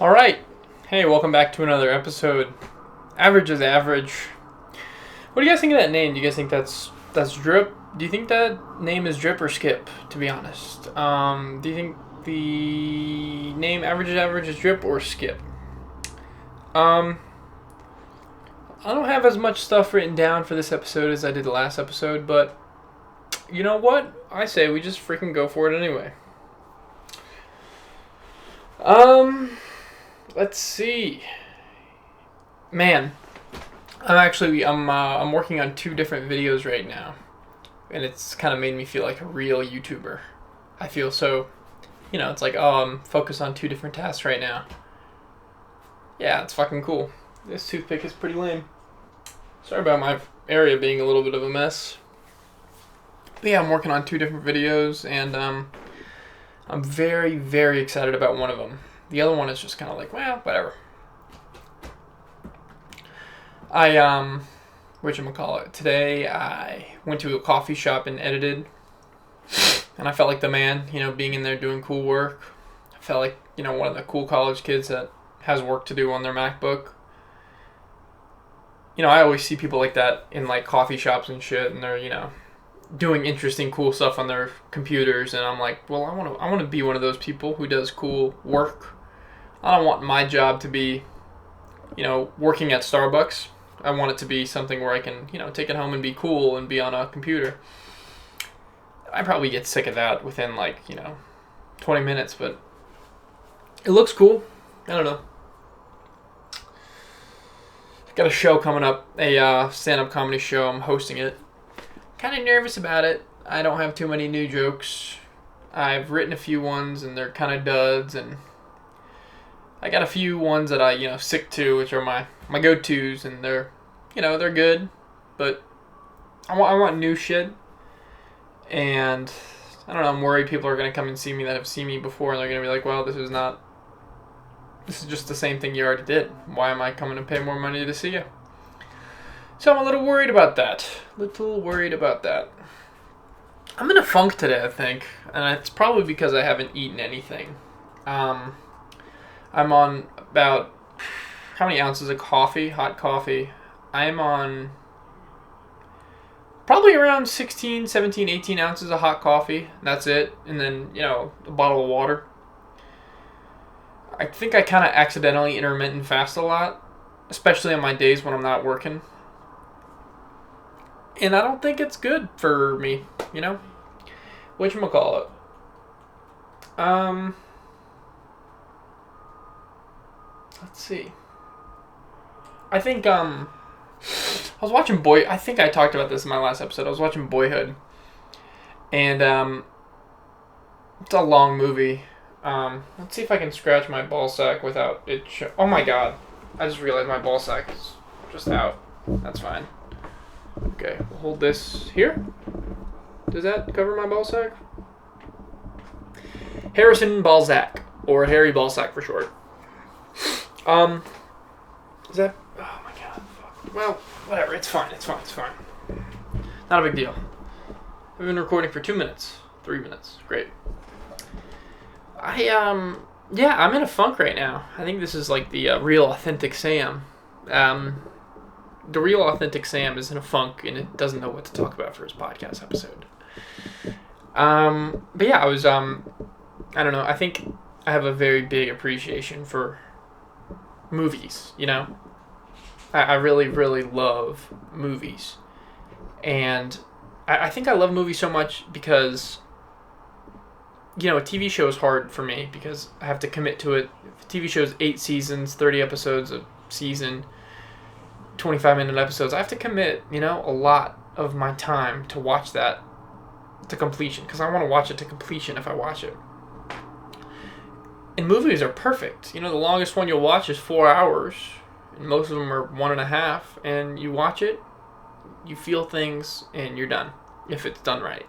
All right. Hey, welcome back to another episode. Average is average. What do you guys think of that name? Do you guys think that's Drip? Do you think that name is Drip or Skip? To be honest, do you think the name Average is Drip or Skip? Um, I don't have as much stuff written down for this episode as I did the last episode, but you know what? I say we just freaking go for it anyway. Let's see. Man, I'm working on two different videos right now, and it's kind of made me feel like a real YouTuber. I feel so, it's like, oh, I'm focused on two different tasks right now. Yeah, it's fucking cool. This toothpick is pretty lame. Sorry about my area being a little bit of a mess. But yeah, I'm working on two different videos, and I'm very, very excited about one of them. The other one is just kind of like, well, whatever. Today I went to a coffee shop and edited, and I felt like the man, being in there doing cool work. I felt like, one of the cool college kids that has work to do on their MacBook. I always see people like that in like coffee shops and shit, and they're, doing interesting, cool stuff on their computers, and I'm like, well, I want to be one of those people who does cool work. I don't want my job to be, working at Starbucks. I want it to be something where I can, take it home and be cool and be on a computer. I probably get sick of that within 20 minutes, but it looks cool. I don't know. Got a show coming up, a stand-up comedy show. I'm hosting it. Kind of nervous about it. I don't have too many new jokes. I've written a few ones, and they're kind of duds, and I got a few ones that I, stick to, which are my go-tos, and they're good, but I want new shit, and I don't know, I'm worried people are going to come and see me that have seen me before, and they're going to be like, well, this is just the same thing you already did. Why am I coming to pay more money to see you? So I'm a little worried about that. I'm in a funk today, I think, and it's probably because I haven't eaten anything. I'm on about, how many ounces of coffee, hot coffee? I'm on probably around 16, 17, 18 ounces of hot coffee. That's it. And then, a bottle of water. I think I kind of accidentally intermittent fast a lot, especially on my days when I'm not working. And I don't think it's good for me, Whatchamacallit. Let's see. I think, I was watching I think I talked about this in my last episode. I was watching Boyhood. And, it's a long movie. Let's see if I can scratch my ball sack without it oh my god. I just realized my ball sack is just out. That's fine. Okay, we'll hold this here. Does that cover my ball sack? Harrison Balzac, or Harry Balzac for short. Is that... Oh my god, fuck. Well, whatever, it's fine. Not a big deal. I've been recording for 2 minutes. 3 minutes. Great. I'm in a funk right now. I think this is like the real authentic Sam. The real authentic Sam is in a funk and it doesn't know what to talk about for his podcast episode. But yeah, I was, I don't know, I think I have a very big appreciation for movies, I really, really love movies. And I think I love movies so much because, a TV show is hard for me because I have to commit to it. The TV show is 8 seasons, 30 episodes a season, 25-minute episodes. I have to commit, a lot of my time to watch that to completion because I want to watch it to completion if I watch it. And movies are perfect. The longest one you'll watch is 4 hours. And most of them are 1.5. And you watch it, you feel things, and you're done. If it's done right.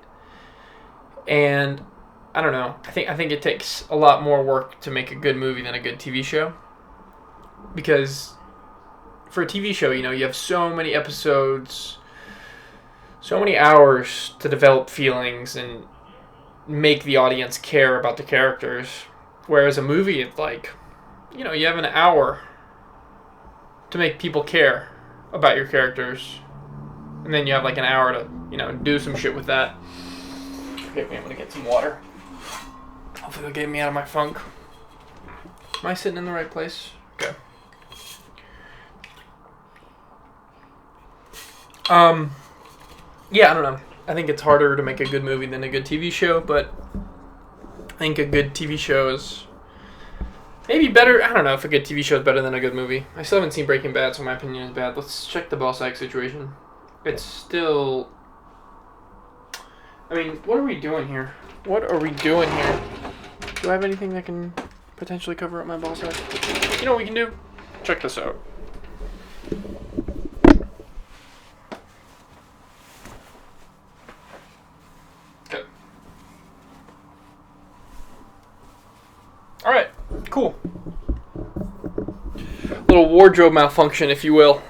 And I don't know. I think it takes a lot more work to make a good movie than a good TV show. Because for a TV show, you have so many episodes, so many hours to develop feelings and make the audience care about the characters. Whereas a movie, it's like, you have an hour to make people care about your characters, and then you have like an hour to, do some shit with that. Forgive me, I'm gonna get some water. Hopefully they'll get me out of my funk. Am I sitting in the right place? Okay. Yeah, I don't know. I think it's harder to make a good movie than a good TV show, but I think a good TV show is maybe better. I don't know if a good TV show is better than a good movie. I still haven't seen Breaking Bad, so my opinion is bad. Let's check the ball sack situation. It's still... I mean, what are we doing here? Do I have anything that can potentially cover up my ball sack? You know what we can do? Check this out. Okay. Alright, cool. Little wardrobe malfunction, if you will.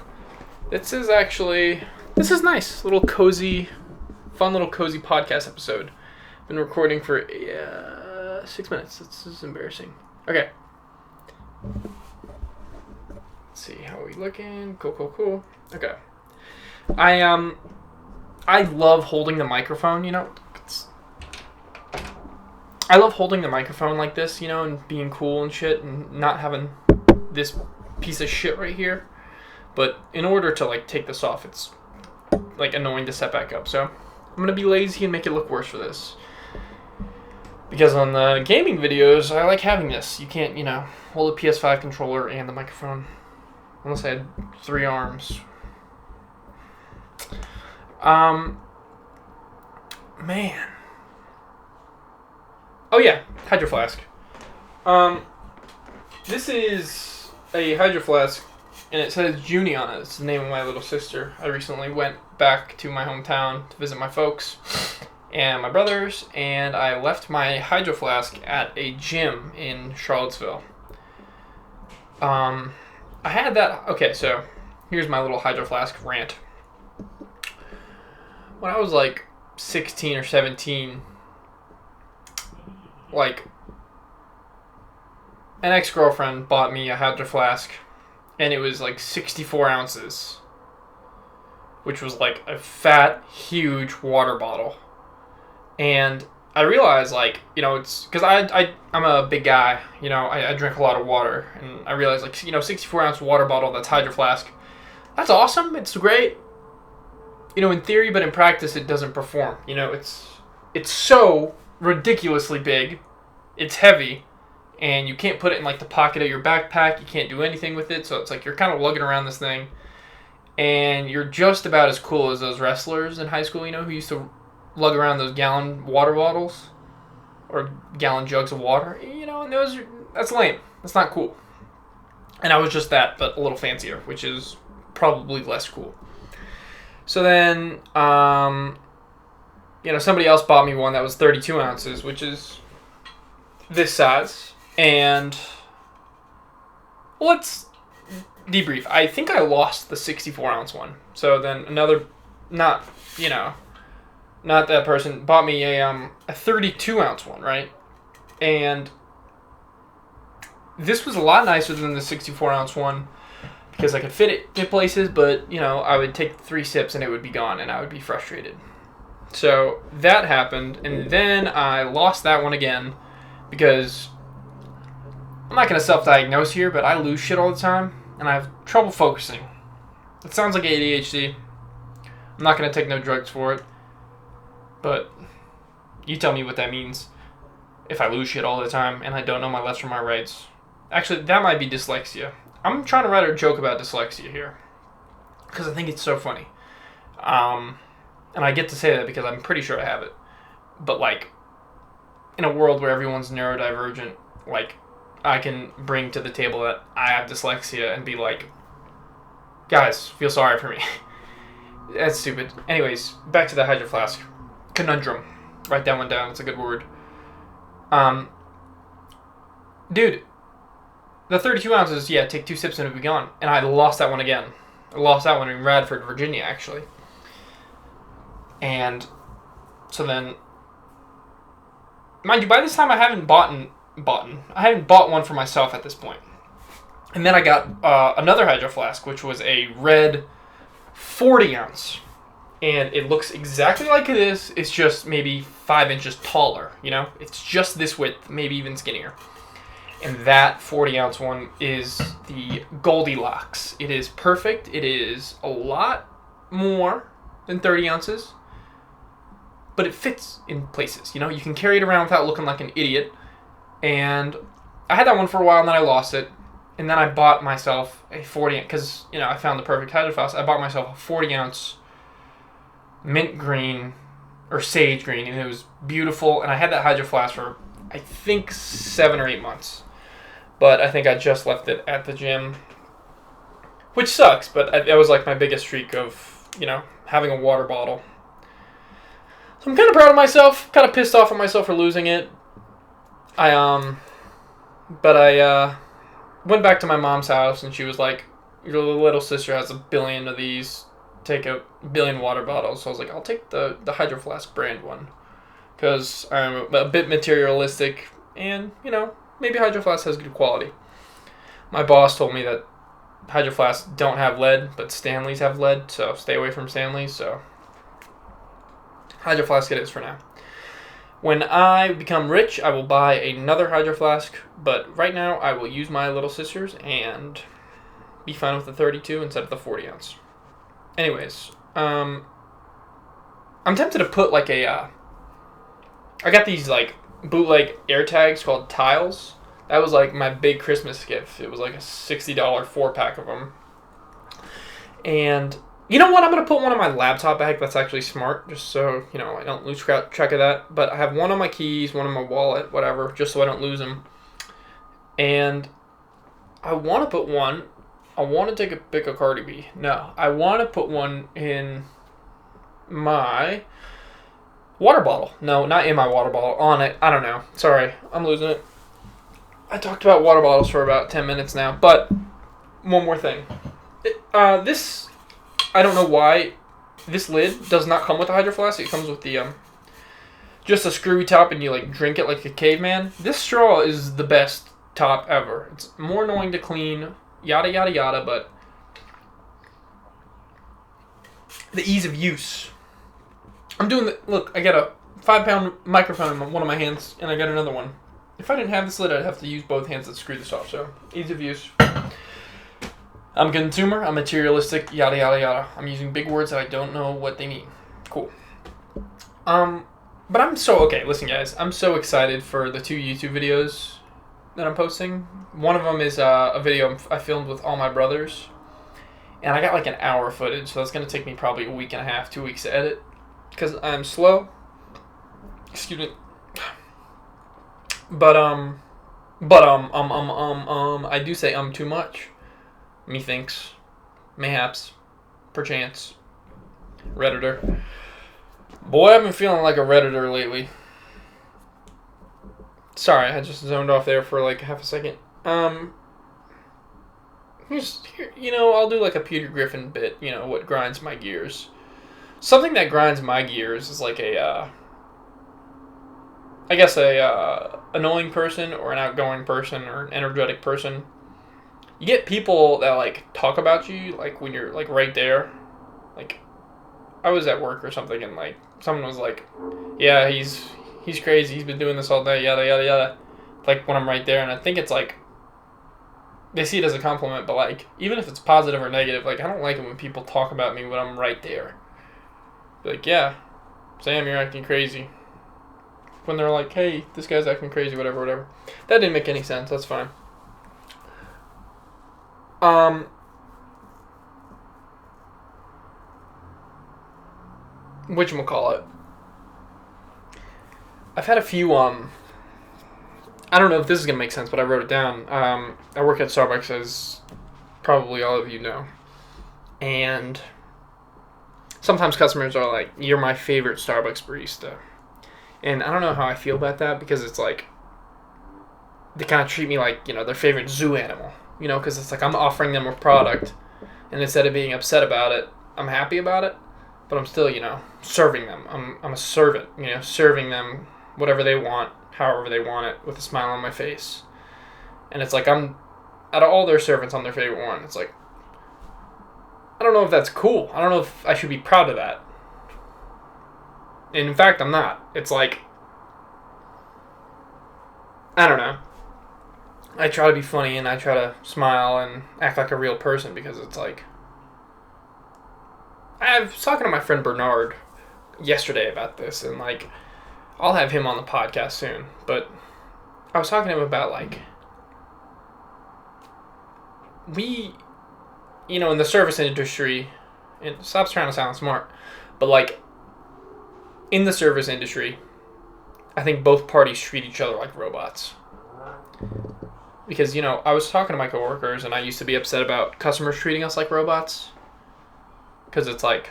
This is nice. Fun little cozy podcast episode. Been recording for 6 minutes. This is embarrassing. Okay. Let's see, how are we looking? Cool. Okay. I love holding the microphone, I love holding the microphone like this, and being cool and shit, and not having this piece of shit right here. But in order to, take this off, it's, annoying to set back up. So I'm going to be lazy and make it look worse for this. Because on the gaming videos, I like having this. You can't, hold a PS5 controller and the microphone. Unless I had 3 arms. Man. Oh yeah, Hydro Flask. This is a Hydro Flask, and it says Junie on it. It's the name of my little sister. I recently went back to my hometown to visit my folks and my brothers, and I left my Hydro Flask at a gym in Charlottesville. I had that... Okay, so here's my little Hydro Flask rant. When I was 16 or 17... an ex-girlfriend bought me a Hydro Flask, and it was 64 ounces, which was a fat, huge water bottle. And I realized, it's because I'm a big guy, I drink a lot of water, and I realized 64 ounce water bottle that's Hydro Flask, that's awesome, it's great, in theory, but in practice it doesn't perform. It's so ridiculously big, it's heavy, and you can't put it in the pocket of your backpack. You can't do anything with it, so it's you're kind of lugging around this thing, and you're just about as cool as those wrestlers in high school, who used to lug around those gallon water bottles or gallon jugs of water, and that's lame. That's not cool. And I was just that, but a little fancier, which is probably less cool. So then, somebody else bought me one that was 32 ounces, which is this size. And let's debrief. I think I lost the 64 ounce one. So then another, not that person bought me a 32 ounce one, right? And this was a lot nicer than the 64 ounce one because I could fit it in places, but I would take 3 sips and it would be gone and I would be frustrated. So that happened, and then I lost that one again because I'm not going to self-diagnose here, but I lose shit all the time, and I have trouble focusing. It sounds like ADHD. I'm not going to take no drugs for it, but you tell me what that means if I lose shit all the time and I don't know my lefts from my rights. Actually, that might be dyslexia. I'm trying to write a joke about dyslexia here because I think it's so funny. And I get to say that because I'm pretty sure I have it. But, in a world where everyone's neurodivergent, I can bring to the table that I have dyslexia and be guys, feel sorry for me. That's stupid. Anyways, back to the Hydro Flask. Conundrum. Write that one down. It's a good word. Dude, the 32 ounces, yeah, take 2 sips and it'll be gone. And I lost that one again. I lost that one in Radford, Virginia, actually. And so then, mind you, by this time I haven't bought one for myself at this point. And then I got another Hydro Flask, which was a red 40 ounce. And it looks exactly like it is. It's just maybe 5 inches taller, you know? It's just this width, maybe even skinnier. And that 40 ounce one is the Goldilocks. It is perfect. It is a lot more than 30 ounces. But it fits in places, you know? You can carry it around without looking like an idiot. And I had that one for a while, and then I lost it. And then I bought myself a 40 ounce, because, you know, I found the perfect Hydro Flask. I bought myself a 40 ounce mint green, or sage green, and it was beautiful. And I had that Hydro Flask for, I think, 7 or 8 months. But I think I just left it at the gym, which sucks, but that was like my biggest streak of, you know, having a water bottle. So I'm kind of proud of myself, kind of pissed off at myself for losing it. I went back to my mom's house, and she was like, your little sister has 1 billion of these. Take 1 billion water bottles. So I was like, I'll take the Hydro Flask brand one, because I'm a bit materialistic, and, you know, maybe Hydro Flask has good quality. My boss told me that Hydro Flasks don't have lead, but Stanleys have lead, so stay away from Stanleys. So Hydro Flask it is for now. When I become rich, I will buy another Hydro Flask, but right now I will use my little sister's and be fine with the 32 instead of the 40 ounce. Anyways, I'm tempted to put like I got these like bootleg air tags called Tiles. That was like my big Christmas gift. It was like a $60 4-pack of them. And you know what? I'm going to put one on my laptop bag. That's actually smart, just so, you know, I don't lose track of that. But I have one on my keys, one on my wallet, whatever, just so I don't lose them. And I want to put one. I want to take a pic of Cardi B. No, I want to put one in my water bottle. No, not in my water bottle. On it. I don't know. Sorry, I'm losing it. I talked about water bottles for about 10 minutes now. But one more thing. This, I don't know why, this lid does not come with a Hydro Flask. It comes with the just a screwy top, and you like drink it like a caveman. This straw is the best top ever. It's more annoying to clean, yada yada yada, but the ease of use. I'm doing the look. I got a 5-pound microphone in one of my hands, and I got another one. If I didn't have this lid, I'd have to use both hands to screw this off. So ease of use. I'm a consumer. I'm materialistic. Yada yada yada. I'm using big words that I don't know what they mean. Cool. But I'm so okay. Listen, guys. I'm so excited for the 2 YouTube videos that I'm posting. One of them is a video I filmed with all my brothers, and I got like an hour footage, so that's gonna take me probably a week and a half, 2 weeks to edit, because I'm slow. Excuse me. But I do say too much. Methinks, mayhaps, perchance, Redditor. Boy, I've been feeling like a Redditor lately. Sorry, I just zoned off there for like half a second. You know, I'll do like a Peter Griffin bit, you know, what grinds my gears. Something that grinds my gears is like a annoying person, or an outgoing person, or an energetic person. You get people that like talk about you like when you're like right there. Like, I was at work or something, and like someone was like, yeah, he's crazy, he's been doing this all day, yada yada yada. Like when I'm right there, and I think it's like they see it as a compliment, but like even if it's positive or negative, like I don't like it when people talk about me when I'm right there. Like, yeah, Sam, you're acting crazy. When they're like, hey, this guy's acting crazy, whatever. That didn't make any sense. That's fine. Whatchamacallit? I've had a few, I don't know if this is going to make sense, but I wrote it down. I work at Starbucks, as probably all of you know. And sometimes customers are like, you're my favorite Starbucks barista. And I don't know how I feel about that, because it's like, they kind of treat me like, you know, their favorite zoo animal. You know, because it's like I'm offering them a product, and instead of being upset about it, I'm happy about it, but I'm still, you know, serving them. I'm a servant, you know, serving them whatever they want, however they want it, with a smile on my face. And it's like I out of all their servants, I'm their favorite one. It's like, I don't know if that's cool. I don't know if I should be proud of that. And in fact, I'm not. It's like, I don't know. I try to be funny and I try to smile and act like a real person because it's like, I was talking to my friend Bernard yesterday about this, and like, I'll have him on the podcast soon, but I was talking to him about like, we, in the service industry, and stop trying to sound smart, but like, in the service industry, I think both parties treat each other like robots. Because, I was talking to my coworkers, and I used to be upset about customers treating us like robots. Because it's like,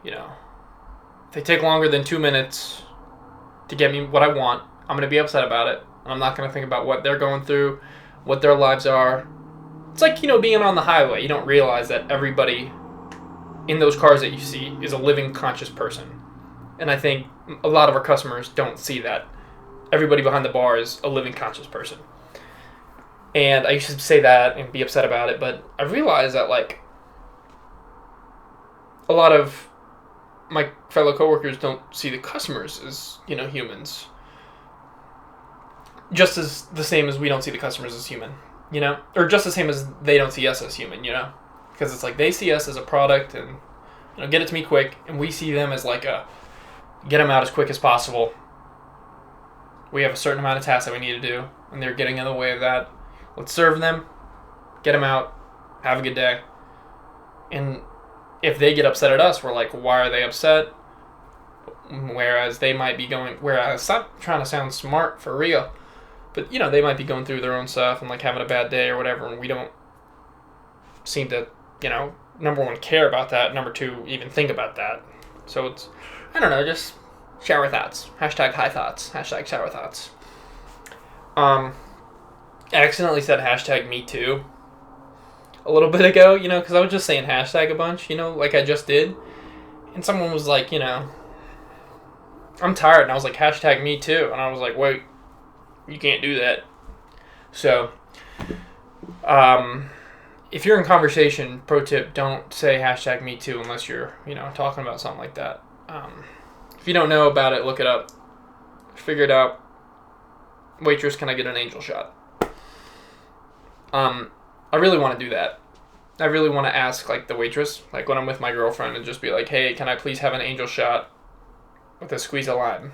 if they take longer than 2 minutes to get me what I want, I'm going to be upset about it. I'm not going to think about what they're going through, what their lives are. It's like, being on the highway. You don't realize that everybody in those cars that you see is a living, conscious person. And I think a lot of our customers don't see that. Everybody behind the bar is a living, conscious person. And I used to say that and be upset about it, but I realized that, like, a lot of my fellow coworkers don't see the customers as, humans. Just as the same as we don't see the customers as human, Or just the same as they don't see us as human, Because it's like they see us as a product and, get it to me quick, and we see them as like a get them out as quick as possible. We have a certain amount of tasks that we need to do, and they're getting in the way of that. Let's serve them, get them out, have a good day. And if they get upset at us, we're like, why are they upset? Whereas they might be stop trying to sound smart for real, but they might be going through their own stuff and like having a bad day or whatever, and we don't seem to, number one, care about that, number two, even think about that. So it's, I don't know, just shower thoughts. Hashtag high thoughts. Hashtag shower thoughts. I accidentally said hashtag me too a little bit ago, because I was just saying hashtag a bunch, like I just did. And someone was like, I'm tired. And I was like, hashtag me too. And I was like, wait, you can't do that. So, if you're in conversation, pro tip, don't say hashtag me too unless you're, talking about something like that. If you don't know about it, look it up. Figure it out. Waitress, can I get an angel shot? I really want to do that. I really want to ask, like, the waitress, like, when I'm with my girlfriend, and just be like, hey, can I please have an angel shot with a squeeze of lime?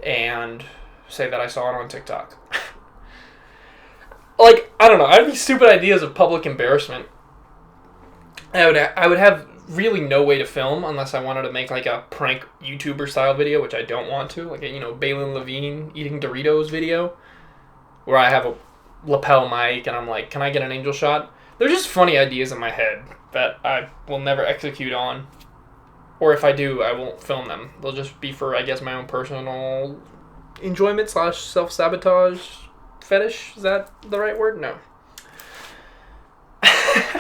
And say that I saw it on TikTok. Like, I don't know. I have these stupid ideas of public embarrassment. I would have really no way to film unless I wanted to make, like, a prank YouTuber-style video, which I don't want to. Like, a, Balin Levine eating Doritos video, where I have a lapel mic, and I'm like, can I get an angel shot? They're just funny ideas in my head that I will never execute on. Or if I do, I won't film them. They'll just be for, I guess, my own personal enjoyment / self-sabotage fetish. Is that the right word? No.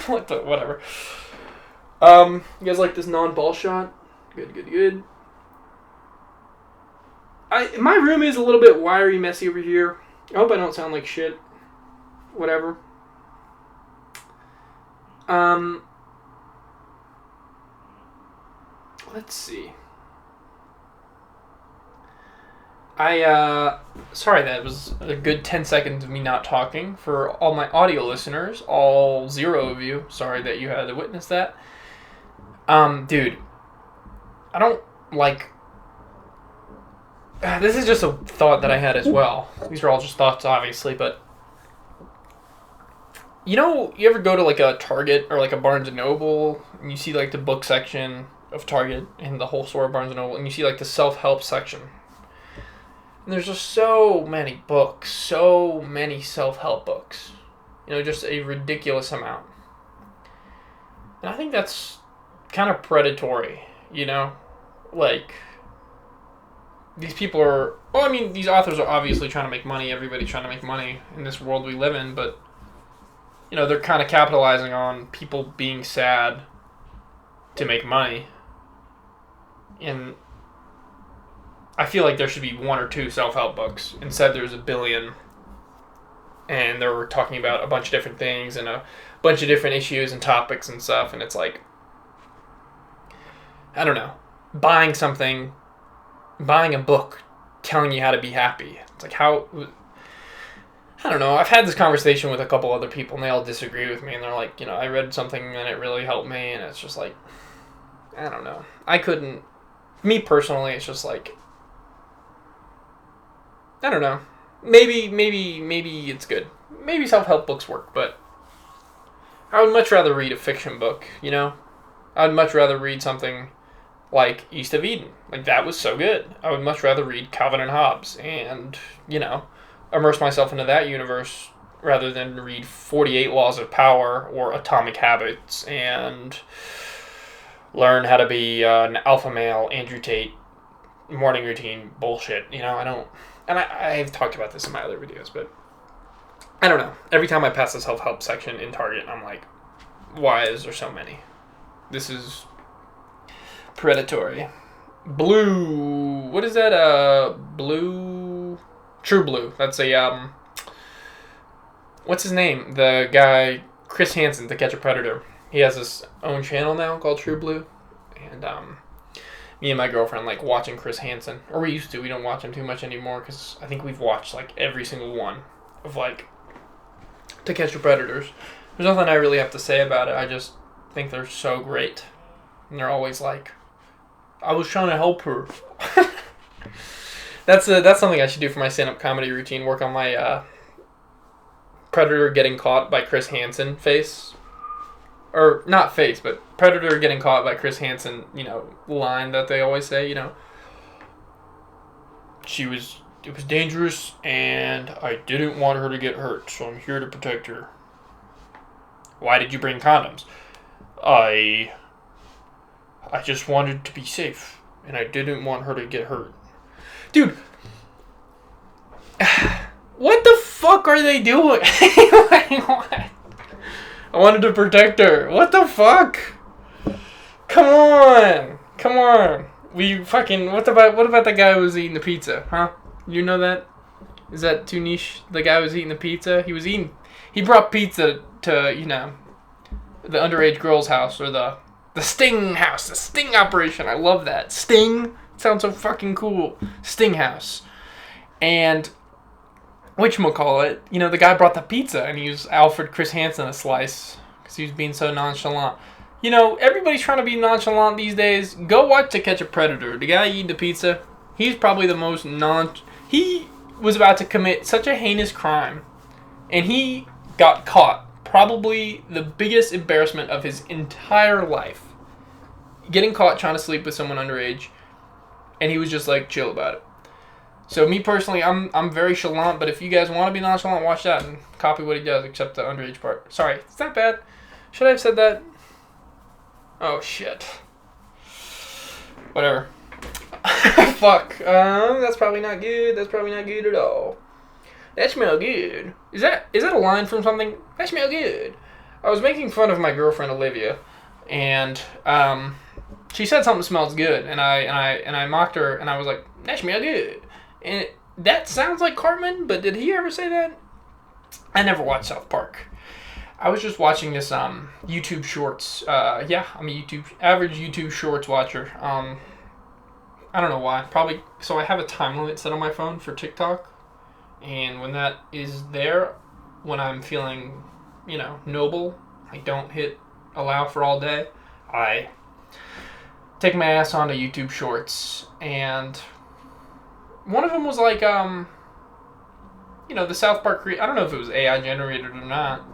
Whatever. You guys like this non-ball shot? Good. My room is a little bit wiry, messy over here. I hope I don't sound like shit. Whatever. Let's see. Sorry, that was a good 10 seconds of me not talking. For all my audio listeners, all 0 of you, sorry that you had to witness that. Dude, I don't like... This is just a thought that I had as well. These are all just thoughts, obviously, but... You ever go to, like, a Target or, like, a Barnes & Noble, and you see, like, the book section of Target and the whole store of Barnes & Noble, and you see, like, the self-help section. And there's just so many books, so many self-help books. Just a ridiculous amount. And I think that's kind of predatory, Like, these people are... Well, I mean, these authors are obviously trying to make money. Everybody's trying to make money in this world we live in, but... they're kind of capitalizing on people being sad to make money. And I feel like there should be 1 or 2 self-help books. Instead, there's a billion. and they were talking about a bunch of different things and a bunch of different issues and topics and stuff, and it's like, I don't know, buying a book telling you how to be happy. It's like, how, I don't know, I've had this conversation with a couple other people, and they all disagree with me, and they're like, I read something and it really helped me, and it's just like, I don't know. Me personally, it's just like, I don't know. Maybe it's good. Maybe self-help books work, but I would much rather read a fiction book, I would much rather read something like East of Eden. Like, that was so good. I would much rather read Calvin and Hobbes and, immerse myself into that universe rather than read 48 Laws of Power or Atomic Habits and learn how to be an alpha male, Andrew Tate, morning routine bullshit. I don't... And I've talked about this in my other videos, but I don't know. Every time I pass the self-help section in Target, I'm like, why is there so many? This is predatory. Blue. What is that? Blue. True Blue. That's a, what's his name? The guy, Chris Hansen, To Catch a Predator. He has his own channel now called True Blue. And, me and my girlfriend like watching Chris Hansen. Or we used to. We don't watch him too much anymore because I think we've watched like every single one of like To Catch a Predators. There's nothing I really have to say about it. I just think they're so great. And they're always like, I was trying to help her. That's something I should do for my stand-up comedy routine. Work on my Predator getting caught by Chris Hansen face. Or, not face, but Predator getting caught by Chris Hansen, line that they always say, it was dangerous, and I didn't want her to get hurt, so I'm here to protect her. Why did you bring condoms? I just wanted to be safe, and I didn't want her to get hurt. Dude, what the fuck are they doing? What? I wanted to protect her. What the fuck? Come on. What about the guy who was eating the pizza, huh? You know that? Is that too niche? The guy who was eating the pizza? He brought pizza to, the underage girl's house, or the Sting house, the Sting operation. I love that. Sting? Sounds so fucking cool. Sting house. And whatchamacallit, the guy brought the pizza and he was Alfred Chris Hansen a slice because he was being so nonchalant. Everybody's trying to be nonchalant these days. Go watch To Catch a Predator. The guy eating the pizza, he's probably the most he was about to commit such a heinous crime, and he got caught. Probably the biggest embarrassment of his entire life. Getting caught trying to sleep with someone underage, and he was just like chill about it. So me personally, I'm very chalant, but if you guys want to be nonchalant, watch that and copy what he does, except the underage part. Sorry, it's not bad. Should I have said that? Oh, shit. Whatever. Fuck. That's probably not good. That's probably not good at all. That smell good. Is that a line from something? That smell good. I was making fun of my girlfriend Olivia, and she said something smells good, and I mocked her, and I was like, that smell good. And that sounds like Cartman, but did he ever say that? I never watched South Park. I was just watching this YouTube Shorts. Yeah, I'm a average YouTube Shorts watcher. I don't know why. Probably so I have a time limit set on my phone for TikTok, and when that is there, when I'm feeling, noble, I don't hit allow for all day. I take my ass onto YouTube Shorts, and one of them was like, the South Park I don't know if it was AI generated or not.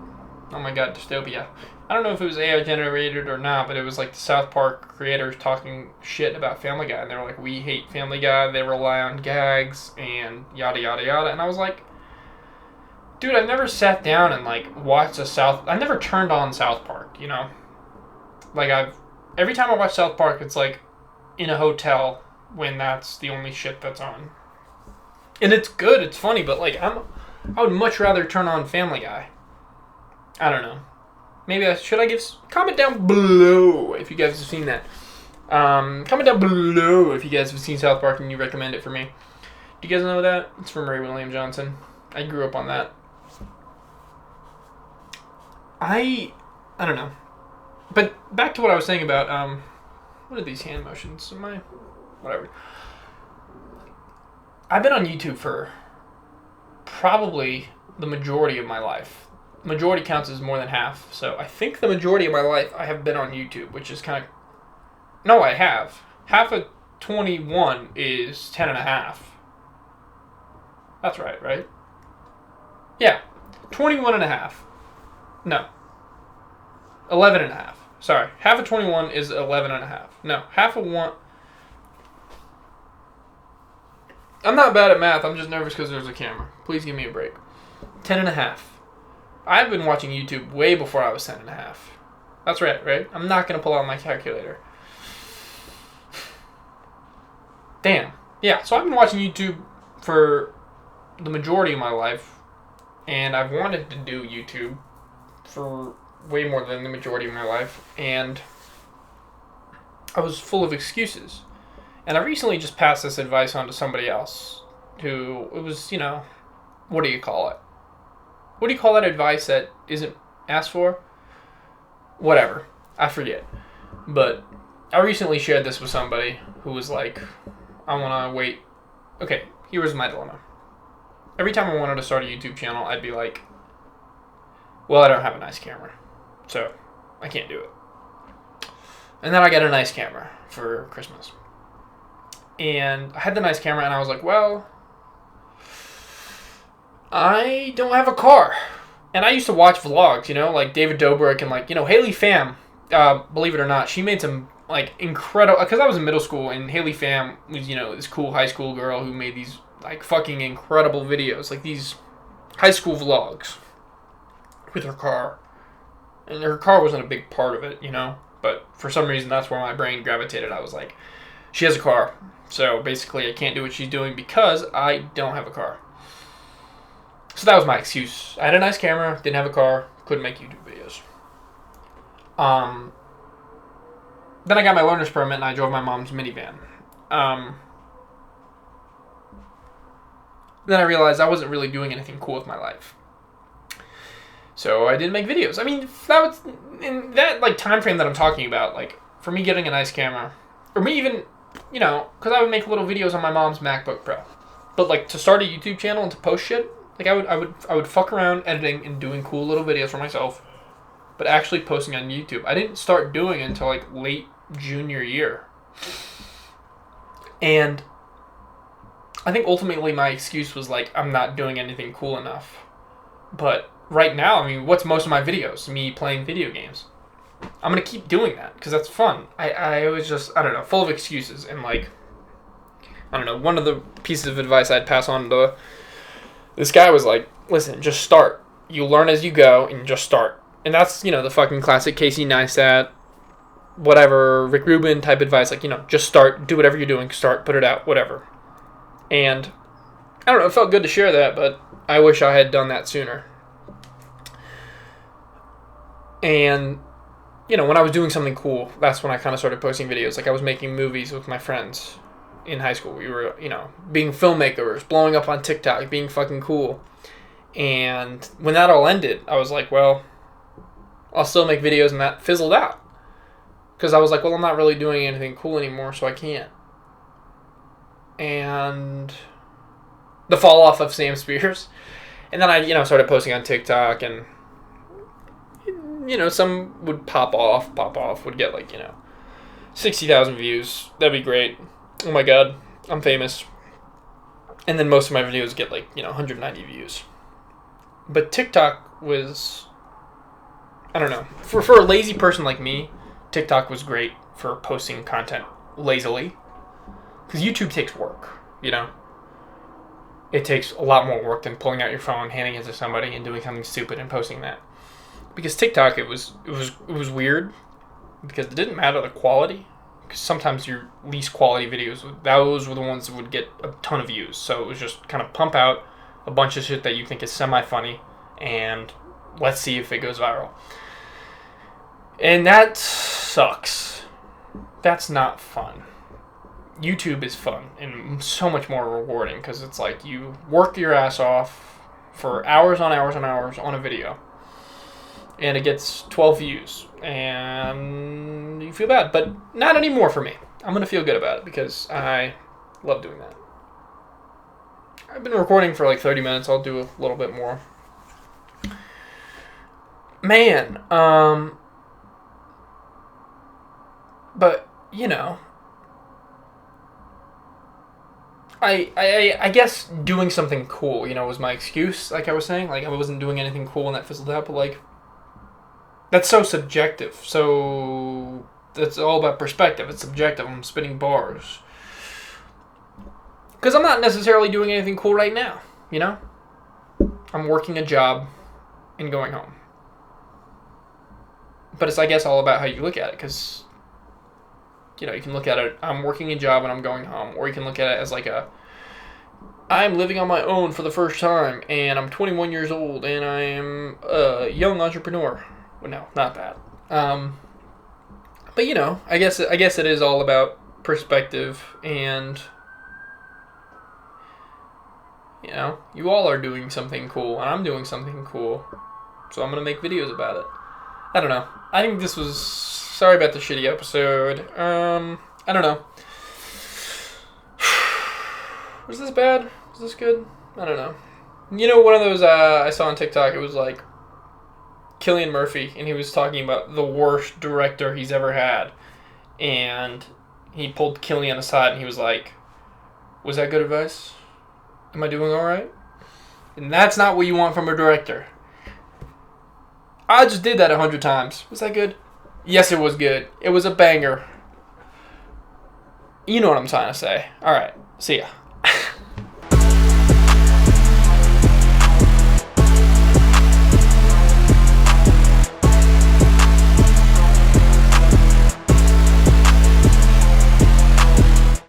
Oh my god, dystopia. I don't know if it was AI generated or not, but it was like the South Park creators talking shit about Family Guy, and they were like, we hate Family Guy, they rely on gags, and yada yada yada, and I was like, dude, I've never sat down and watched I never turned on South Park, every time I watch South Park, it's in a hotel when that's the only shit that's on. And it's good, it's funny, but I would much rather turn on Family Guy. I don't know. Maybe comment down below if you guys have seen that. Comment down below if you guys have seen South Park and you recommend it for me. Do you guys know that? It's from Ray William Johnson. I grew up on that. I don't know. But back to what I was saying about what are these hand motions? Whatever. I've been on YouTube for probably the majority of my life. Majority counts as more than half. So I think the majority of my life I have been on YouTube, which is kind of... No, I have. Half of 21 is 10 and a half. That's right? Yeah. 21 and a half. No. 11 and a half. Sorry. Half of 21 is 11 and a half. No. Half of one... I'm not bad at math. I'm just nervous because there's a camera. Please give me a break. 10 and a half. I've been watching YouTube way before I was 10 and a half. That's right? I'm not going to pull out my calculator. Damn. Yeah, so I've been watching YouTube for the majority of my life. And I've wanted to do YouTube for way more than the majority of my life. And I was full of excuses. And I recently just passed this advice on to somebody else who, it was, what do you call it? What do you call that advice that isn't asked for? Whatever. I forget. But I recently shared this with somebody who was like, I want to wait. Okay, here was my dilemma. Every time I wanted to start a YouTube channel, I'd be like, well, I don't have a nice camera, so I can't do it. And then I got a nice camera for Christmas. And I had the nice camera, and I was like, well, I don't have a car. And I used to watch vlogs, like David Dobrik and Haley Pham. Believe it or not, she made some incredible, because I was in middle school, and Haley Pham was, this cool high school girl who made these fucking incredible videos, these high school vlogs with her car. And her car wasn't a big part of it, but for some reason that's where my brain gravitated. I was like, she has a car, so basically I can't do what she's doing because I don't have a car. So that was my excuse. I had a nice camera, didn't have a car, couldn't make YouTube videos. Then I got my learner's permit and I drove my mom's minivan. Then I realized I wasn't really doing anything cool with my life. So I didn't make videos. I mean, that was in that time frame that I'm talking about, for me getting a nice camera, or me even, because I would make little videos on my mom's MacBook Pro. But to start a YouTube channel and to post shit, I would fuck around editing and doing cool little videos for myself, but actually posting on YouTube, I didn't start doing it until late junior year. And I think ultimately my excuse was I'm not doing anything cool enough. But right now, I mean, what's most of my videos? Me playing video games. I'm going to keep doing that because that's fun. I was just, I don't know, full of excuses. And I don't know, one of the pieces of advice I'd pass on to this guy was listen, just start. You learn as you go and just start. And that's, the fucking classic Casey Neistat, whatever, Rick Rubin type advice. Just start, do whatever you're doing, start, put it out, whatever. And I don't know, it felt good to share that, but I wish I had done that sooner. And, when I was doing something cool, that's when I kind of started posting videos. I was making movies with my friends in high school. We were, being filmmakers, blowing up on TikTok, being fucking cool. And when that all ended, I was like, well, I'll still make videos, and that fizzled out. Because I was like, well, I'm not really doing anything cool anymore, so I can't. And the fall off of Sam Spears. And then I, started posting on TikTok, and, some would pop off, would get 60,000 views. That'd be great. Oh my God, I'm famous. And then most of my videos get 190 views. But TikTok was, I don't know, for a lazy person like me, TikTok was great for posting content lazily. Because YouTube takes work, It takes a lot more work than pulling out your phone, handing it to somebody, and doing something stupid and posting that. Because TikTok, it was weird, because it didn't matter the quality. Because sometimes your least quality videos, those were the ones that would get a ton of views. So it was just kind of pump out a bunch of shit that you think is semi-funny, and let's see if it goes viral. And that sucks. That's not fun. YouTube is fun and so much more rewarding because it's you work your ass off for hours on hours on hours on a video. and it gets 12 views, and you feel bad, but not anymore for me. I'm going to feel good about it because I love doing that. I've been recording for like 30 minutes. I'll do a little bit more. Man, but, you know, I guess doing something cool, you know, was my excuse, like I was saying. Like, I wasn't doing anything cool and that fizzled out, but, like, that's so subjective. So, that's all about perspective. It's subjective. I'm spitting bars. Because I'm not necessarily doing anything cool right now, you know? I'm working a job and going home. But it's, I guess, all about how you look at it, because, you know, you can look at it, I'm working a job and I'm going home, or you can look at it as like I'm living on my own for the first time, and I'm 21 years old, and I am a young entrepreneur. Well, no, not that. But, you know, I guess it is all about perspective, and, you know, you all are doing something cool, and I'm doing something cool, so I'm going to make videos about it. I don't know. I think this was... Sorry about the shitty episode. I don't know. Was this bad? Was this good? I don't know. You know, one of those I saw on TikTok, it was like Cillian Murphy, and he was talking about the worst director he's ever had. And he pulled Cillian aside, and he was like, was that good advice? Am I doing all right? And that's not what you want from a director. I just did that 100 times. Was that good? Yes, it was good. It was a banger. You know what I'm trying to say. All right. See ya.